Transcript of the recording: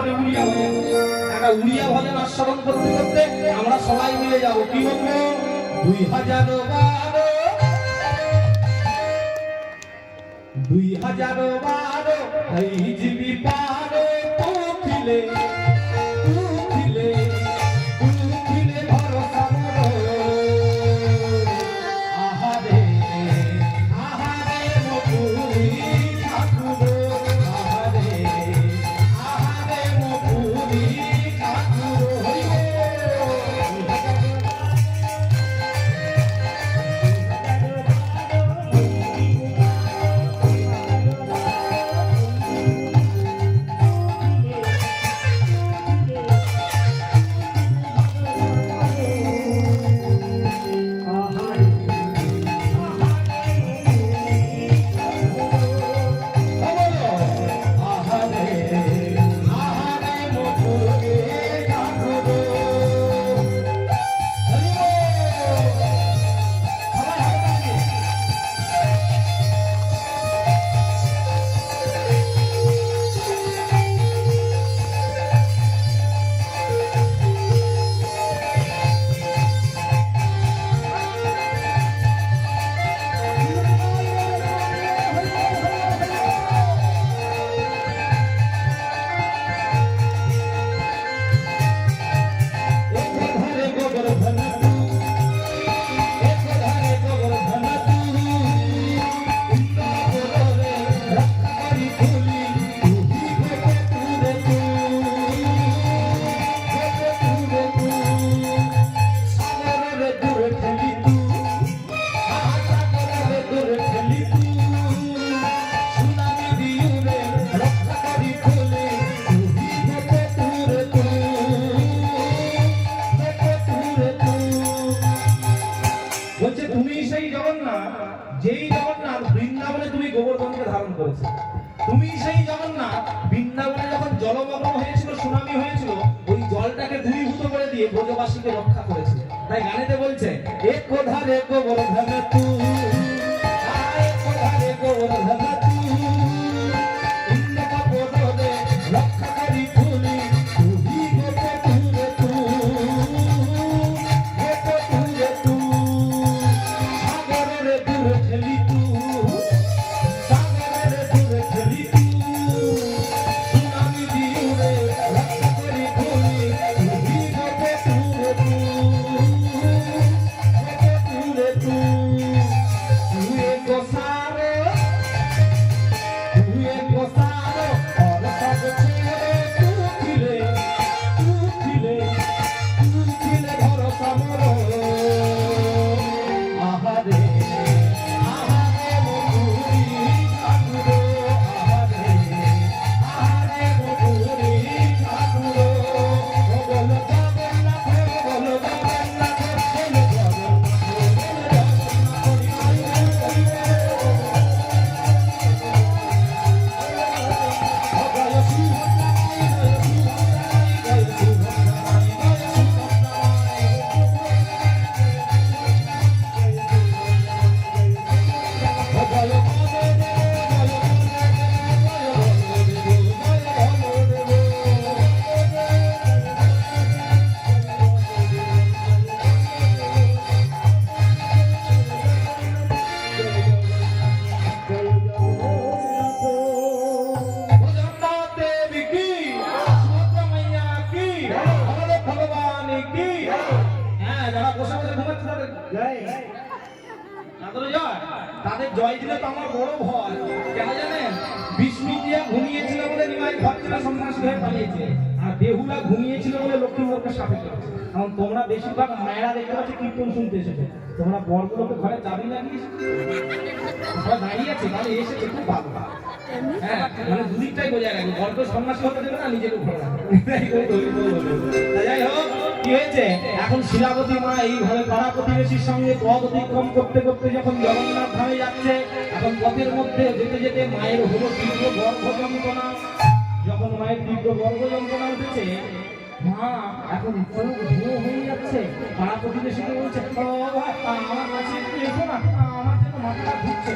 মানে উড়িয়া ভজন। একটা উড়িয়া ভজন আস্বাদন করতে করতে আমরা সবাই মিলে যাবো। কি বলবো? 2012 এই জীবি পারো তুলে ভরসা মোর। আহারে আহারে মপুরি ঠাকুর, আহারে আহারে মপুরি ঠাকুর। যেই জগন্নাথ বৃন্দাবনে তুমি গোবর্ধনকে ধারণ করেছো, তুমি সেই জগন্নাথ বৃন্দাবনে যখন জলমগ্ন হয়েছিল, সুনামি হয়েছিল, ওই জলটাকে দূরীভূত করে দিয়ে ব্রজবাসীকে রক্ষা করেছে। তাই গানেতে বলছে এক ধারে গোবর্ধন তুই, এক ধারে গোবর্ধন তুই, ইন্দ্র পদে রক্ষাকারী ফুলি তুই গোপে তুরে তুই সাগরের দূরে ঠেলি তুই, সাগরের দূরে ঠেলি তুই, সুনামি দিউরে রক্ষাকারী ফুলি তুই গোপে তুরে তুই গোসারে और सब छेड़े तू खिले भरोसा मोरो। आहारे आहारे मधुरी ठाकुर, आहारे आहारे मधुरी ठाकुर। बोल जगन्नाथ बोल जगन्नाथ बोल তাদের জয় দিলে তো আমার বড় ভয়। কেন জানেন? বিষ্ণু দিয়া ঘুমিয়েছিল বলে নিমাই ভক্তরা সন্ন্যাসী হয়ে পালিয়েছে, আর বেহুলা ঘুমিয়েছিল বলে লক্ষ্মীমোরকে সাপে চলেছে। কারণ তোমরা বেশিরভাগ মায়েরা দেখতে পাচ্ছ কীর্তন শুনতে এসেছে, তোমরা বরগুলোকে ঘরে চাবি লাগিয়ে সবাই দাঁড়িয়ে আছে, তাহলে এসেছে খুব ভালো। হ্যাঁ, মানে দুদিকটাই বোঝায় রাখবে, বরকে সন্ন্যাসী হতে দেবে না, নিজেকে ঘরে রাখবে। যাই হোক, কি হয়েছে? এখন শিলাবতী মা এইভাবে পাড়া প্রতিবেশীর সঙ্গে পথ অতিক্রম করতে করতে যখন জগন্নাথ ধামে যাচ্ছে, এখন পথের মধ্যে যেতে যেতে মায়ের হলো তীব্র গর্ভ যন্ত্রণা। যখন মায়ের তীব্র গর্ভ যন্ত্রণা উঠেছে, মা এখন চোখ ধুয়ো হয়ে যাচ্ছে। পাড়া প্রতিবেশীকে বলছে, আমার কাছে একটু এসো না, আমার যেন মাথাটা ঘুরছে।